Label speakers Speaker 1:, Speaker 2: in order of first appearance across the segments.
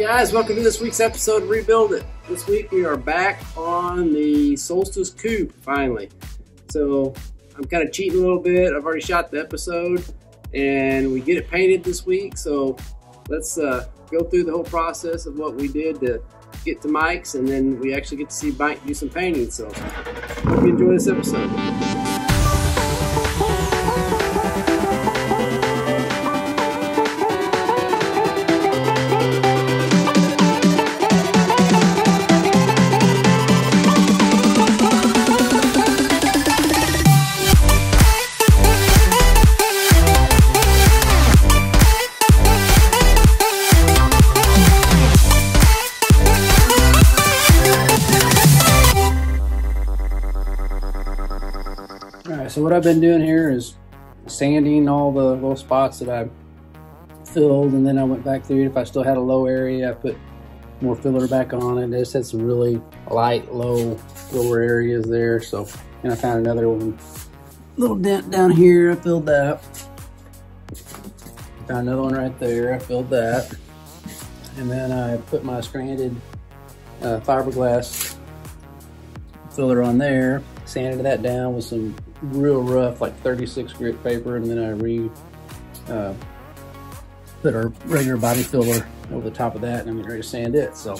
Speaker 1: guys, welcome to this week's episode of Rebuild It. This week we are back on the Solstice Coupe, finally. So I'm kind of cheating a little bit. I've already shot the episode and we get it painted this week. So let's go through the whole process of what we did to get to Mike's, and then we actually get to see Mike do some painting. So hope you enjoy this episode. So what I've been doing here is sanding all the little spots that I filled, and then I went back through it. If I still had a low area, I put more filler back on it. I just had some really light, lower areas there. So, and I found another one, little dent down here. I filled that. Found another one right there. I filled that. And then I put my stranded fiberglass filler on there. Sanded that down with some real rough, like 36 grit paper, and then I put our regular body filler over the top of that, and I'm getting ready to sand it. So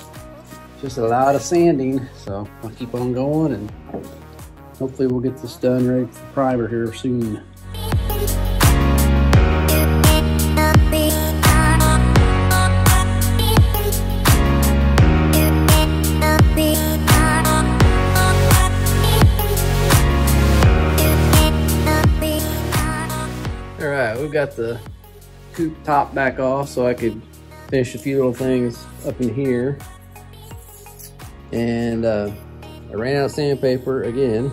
Speaker 1: just a lot of sanding. So I'll keep on going, and hopefully we'll get this done ready for primer here soon. We've got the coupe top back off so I could finish a few little things up in here. And I ran out of sandpaper again.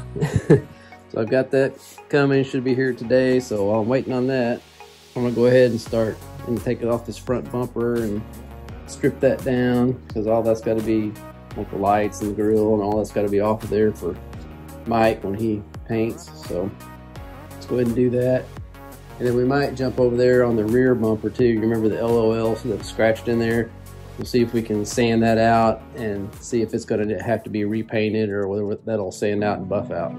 Speaker 1: So I've got that coming, should be here today. So while I'm waiting on that, I'm gonna go ahead and start and take it off this front bumper and strip that down, because all that's got to be, like the lights and the grill and all that's got to be off of there for Mike when he paints. So let's go ahead and do that. And then we might jump over there on the rear bumper too. You remember the LOL that's scratched in there? We'll see if we can sand that out and see if it's going to have to be repainted or whether that'll sand out and buff out.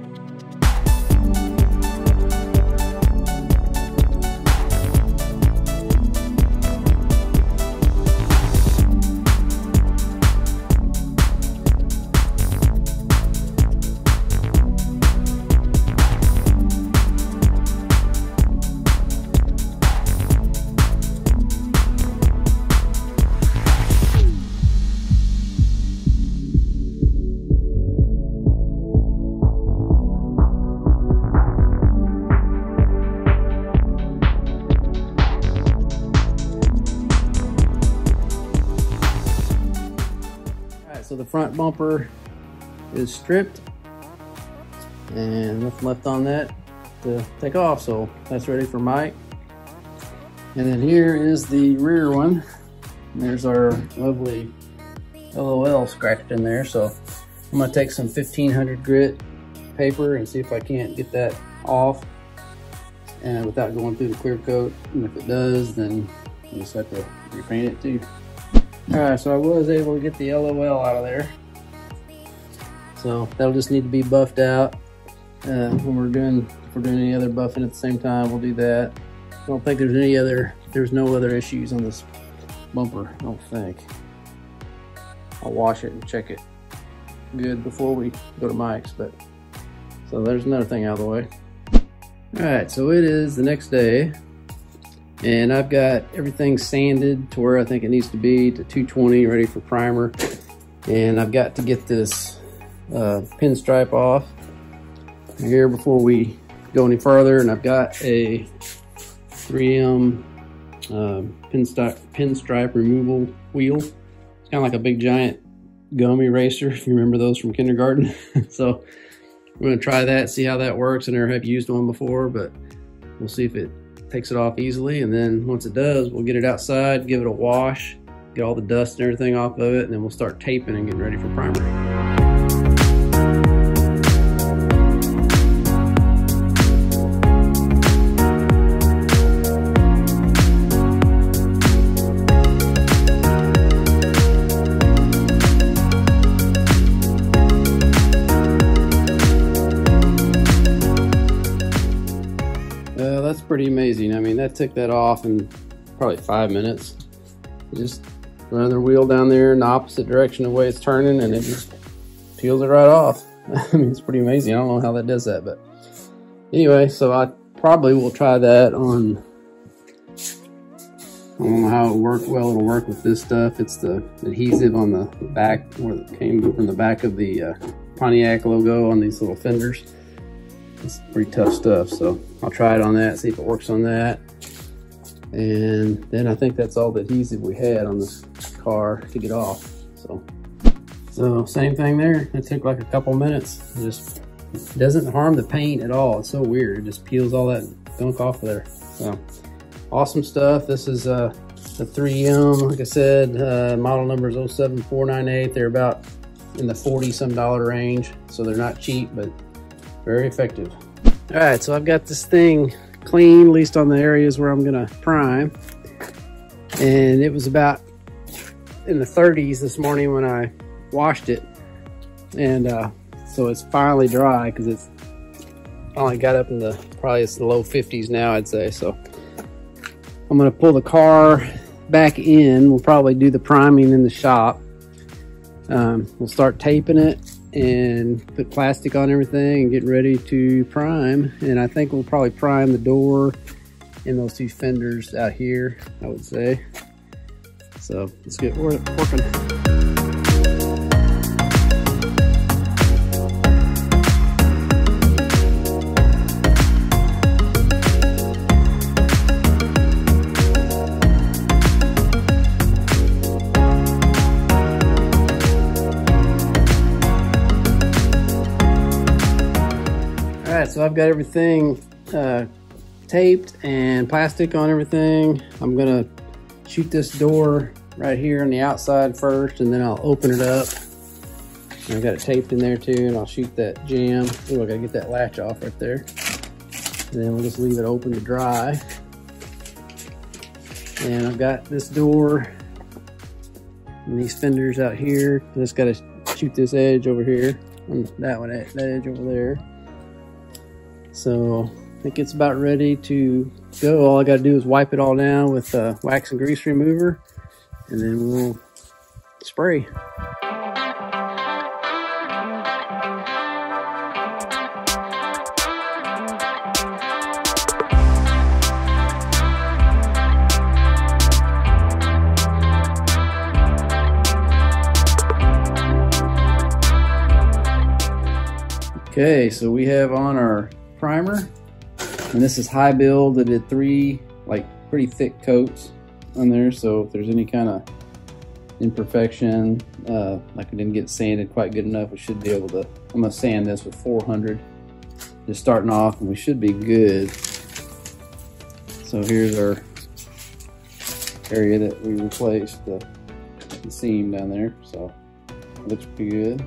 Speaker 1: So the front bumper is stripped and nothing left on that to take off, so that's ready for Mike. And then here is the rear one. And there's our lovely LOL scratched in there, so I'm gonna take some 1500 grit paper and see if I can't get that off and without going through the clear coat. And if it does, then you just have to repaint it too. Alright, so I was able to get the LOL out of there. So that'll just need to be buffed out. When if we're doing any other buffing at the same time, we'll do that. I don't think there's no other issues on this bumper, I don't think. I'll wash it and check it good before we go to Mike's, but so there's another thing out of the way. Alright, so it is the next day. And I've got everything sanded to where I think it needs to be, to 220, ready for primer. And I've got to get this pinstripe off here before we go any further. And I've got a 3M pinstripe removal wheel. It's kind of like a big giant gum eraser, if you remember those from kindergarten. So we're gonna try that, see how that works. I never have used one before, but we'll see if it takes it off easily. And then once it does, we'll get it outside, give it a wash, get all the dust and everything off of it, and then we'll start taping and getting ready for primer. pretty amazing. I mean, that took that off in probably 5 minutes. Just run the wheel down there in the opposite direction of the way it's turning, and it just peels it right off. I mean, it's pretty amazing. I don't know how that does that, but anyway, so I probably will try that on, I don't know how it'll work. Well, it'll work with this stuff. It's the adhesive on the back, where it came from the back of the Pontiac logo on these little fenders. It's pretty tough stuff, so I'll try it on that, see if it works on that. And then I think that's all the adhesive we had on this car to get off. So same thing there. It took like a couple minutes. It just doesn't harm the paint at all. It's so weird. It just peels all that gunk off of there. So awesome stuff. This is the 3M, like I said, model number is 07498. They're about in the $40-some range, so they're not cheap, but very effective. All right, so I've got this thing clean, at least on the areas where I'm gonna prime, and it was about in the 30s this morning when I washed it, and so it's finally dry because it's only got up in the probably it's the low 50s now, I'd say. So I'm gonna pull the car back in. We'll probably do the priming in the shop. We'll start taping it and put plastic on everything and get ready to prime. And I think we'll probably prime the door and those two fenders out here, I would say. So let's get working. So I've got everything taped and plastic on everything. I'm gonna shoot this door right here on the outside first, and then I'll open it up. And I've got it taped in there too, and I'll shoot that jamb. Oh, I gotta get that latch off right there. And then we'll just leave it open to dry. And I've got this door and these fenders out here. I just gotta shoot this edge over here, and that one, that edge over there. So I think it's about ready to go. All I got to do is wipe it all down with wax and grease remover, and then we'll spray. Okay, so we have on our primer, and this is high build. I did 3 like pretty thick coats on there, so if there's any kind of imperfection, like I didn't get sanded quite good enough, we should be able to. I'm gonna sand this with 400 just starting off, and we should be good. So here's our area that we replaced the seam down there, so it looks pretty good.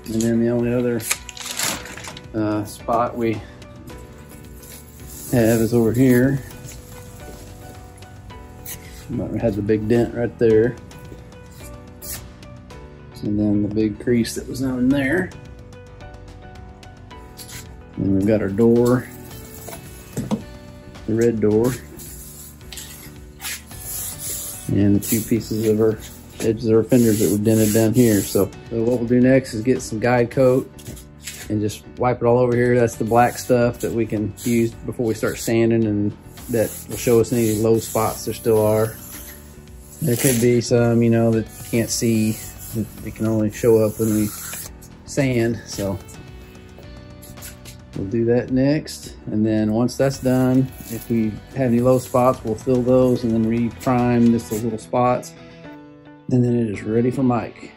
Speaker 1: And then the only other spot we have is over here. We had the big dent right there. And then the big crease that was on there. And we've got our door, the red door. And the 2 pieces of our edges of our fenders that were dented down here. So what we'll do next is get some guide coat and just wipe it all over here. That's the black stuff that we can use before we start sanding, and that will show us any low spots there still are. There could be some, you know, that you can't see. It can only show up when we sand. So we'll do that next. And then once that's done, if we have any low spots, we'll fill those and then re-prime just those little spots. And then it is ready for Mike.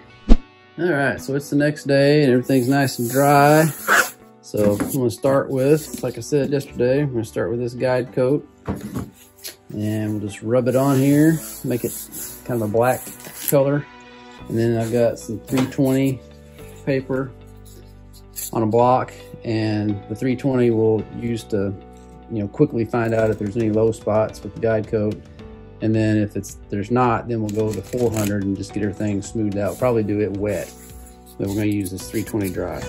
Speaker 1: All right, so it's the next day and everything's nice and dry. So I'm gonna start with, like I said yesterday, I'm gonna start with this guide coat. And we'll just rub it on here, make it kind of a black color. And then I've got some 320 paper on a block, and the 320 we'll use to, you know, quickly find out if there's any low spots with the guide coat. And then if there's not, then we'll go to 400 and just get everything smoothed out. Probably do it wet. Then we're going to use this 320 dry.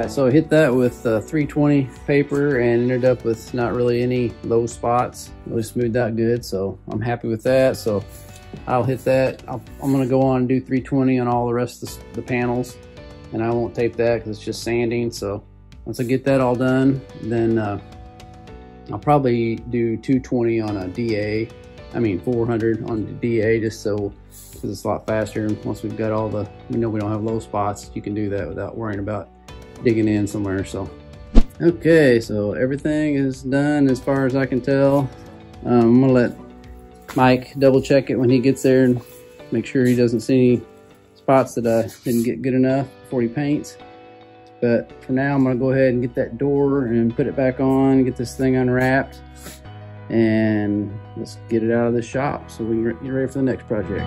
Speaker 1: So I hit that with 320 paper and ended up with not really any low spots. Really smoothed out good, so I'm happy with that. So I'll hit that. I'm gonna go on and do 320 on all the rest of the panels, and I won't tape that because it's just sanding. So once I get that all done, then I'll probably do 220 on a DA. I mean 400 on the DA, just so because it's a lot faster. And once we've got all the, we know we don't have low spots, you can do that without worrying about digging in somewhere. So okay, so everything is done as far as I can tell. I'm gonna let Mike double check it when he gets there and make sure he doesn't see any spots that I didn't get good enough before he paints. But for now, I'm gonna go ahead and get that door and put it back on, get this thing unwrapped, and let's get it out of the shop so we can get ready for the next project.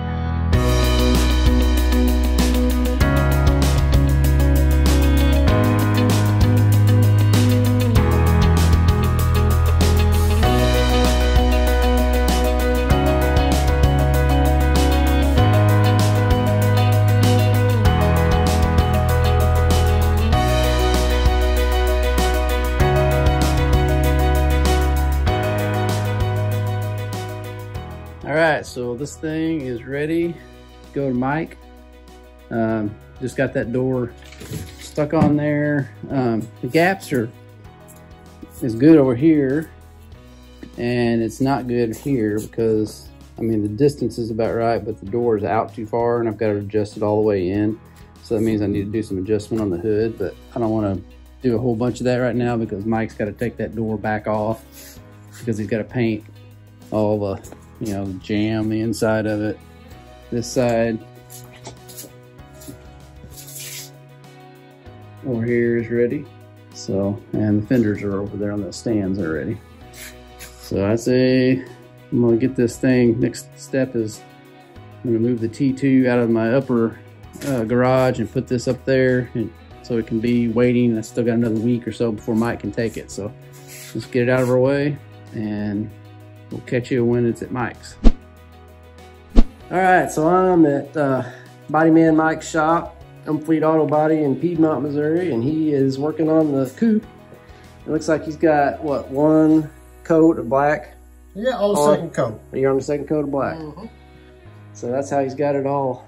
Speaker 1: Alright, so this thing is ready to go to Mike. Just got that door stuck on there. The gaps is good over here, and it's not good here because, I mean, the distance is about right, but the door is out too far and I've got to adjust it all the way in. So that means I need to do some adjustment on the hood, but I don't want to do a whole bunch of that right now because Mike's got to take that door back off because he's got to paint all the, you know, jam the inside of it. This side over here is ready. So, and the fenders are over there on the stands already. So I say I'm gonna get this thing. Next step is I'm gonna move the T2 out of my upper garage and put this up there, and so it can be waiting. I still got another week or so before Mike can take it. So let's get it out of our way, and we'll catch you when it's at Mike's. All right, so I'm at Bodyman Mike's shop, Complete Auto Body in Piedmont, Missouri, and he is working on the coupe. It looks like he's got, what, one coat of black?
Speaker 2: Yeah, on the second coat.
Speaker 1: You're on the second coat of black.
Speaker 2: Mm-hmm.
Speaker 1: So that's how he's got it all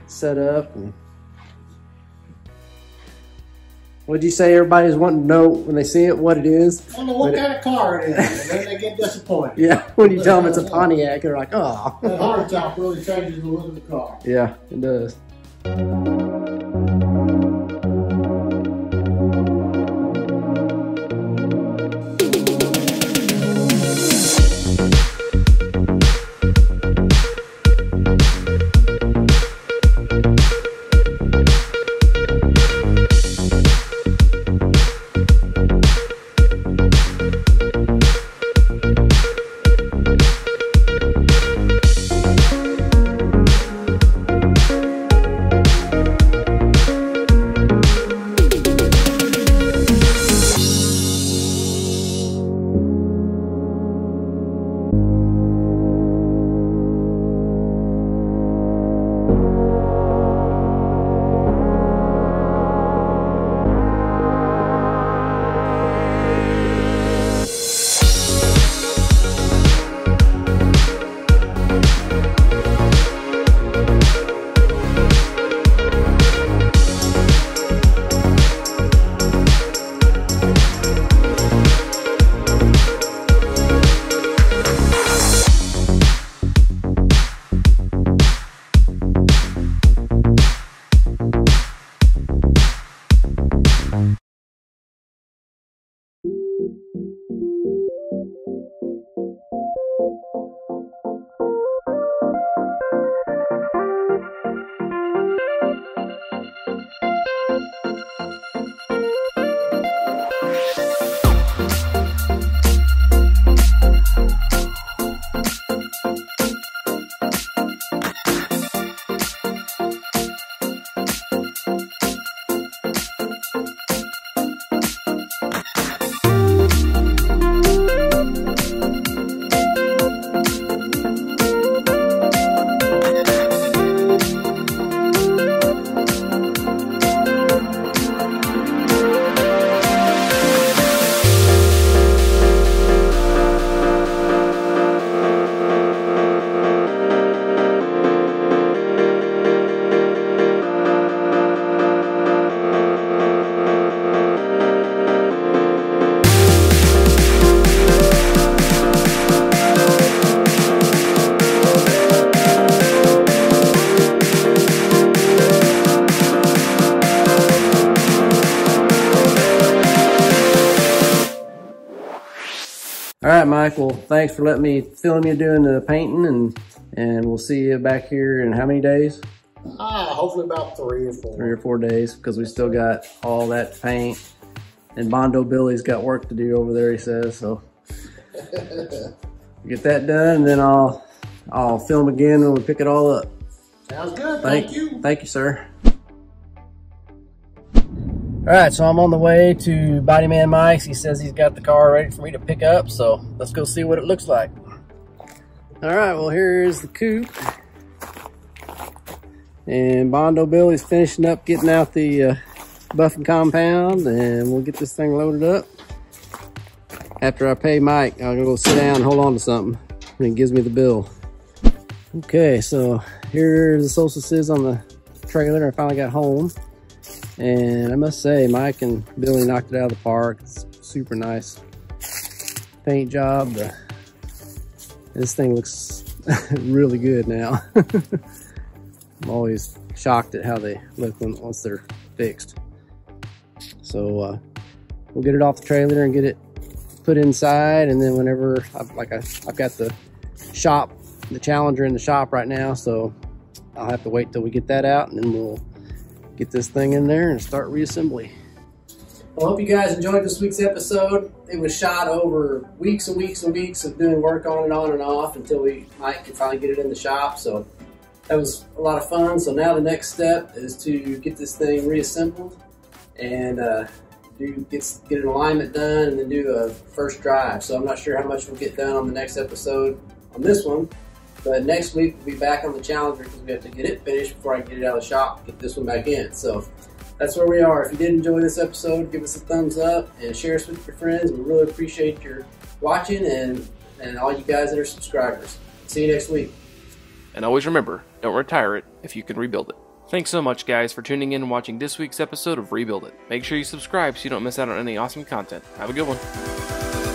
Speaker 1: set up. And what'd you say everybody's wanting to know when they see it, what it is?
Speaker 2: I don't know what kind of car it is, and then they get disappointed.
Speaker 1: Yeah, when you tell them it's a Pontiac, they're like, oh.
Speaker 2: That hard top really changes the look of the car.
Speaker 1: Yeah, it does. Mike. Well, thanks for letting me film you doing the painting, and we'll see you back here in how many days?
Speaker 2: Hopefully about 3 or 4.
Speaker 1: 3 or 4 days, because we still got all that paint. And Bondo Billy's got work to do over there, he says, so. Get that done, and then I'll film again when we pick it all up.
Speaker 2: Sounds good, thank you.
Speaker 1: Thank you, sir. All right, so I'm on the way to Bodyman Mike's. He says he's got the car ready for me to pick up, so let's go see what it looks like. All right, well, here's the coupe. And Bondo Billy's finishing up getting out the buffing compound, and we'll get this thing loaded up. After I pay Mike, I'm gonna go sit down and hold on to something, and he gives me the bill. Okay, so here the Solstice is on the trailer. I finally got home. And I must say, Mike and Billy knocked it out of the park. It's super nice paint job. This thing looks really good now. I'm always shocked at how they look once they're fixed. So we'll get it off the trailer and get it put inside. And then whenever, I've got the shop, the Challenger in the shop right now. So I'll have to wait till we get that out, and then we'll get this thing in there and start reassembly. Well, I hope you guys enjoyed this week's episode. It was shot over weeks and weeks and weeks of doing work on and off until Mike could finally get it in the shop. So that was a lot of fun. So now the next step is to get this thing reassembled and get an alignment done, and then do a first drive. So I'm not sure how much we'll get done on the next episode on this one. But next week, we'll be back on the Challenger because we have to get it finished before I can get it out of the shop, get this one back in. So that's where we are. If you did enjoy this episode, give us a thumbs up and share us with your friends. We really appreciate your watching and all you guys that are subscribers. See you next week.
Speaker 3: And always remember, don't retire it if you can rebuild it. Thanks so much, guys, for tuning in and watching this week's episode of Rebuild It. Make sure you subscribe so you don't miss out on any awesome content. Have a good one.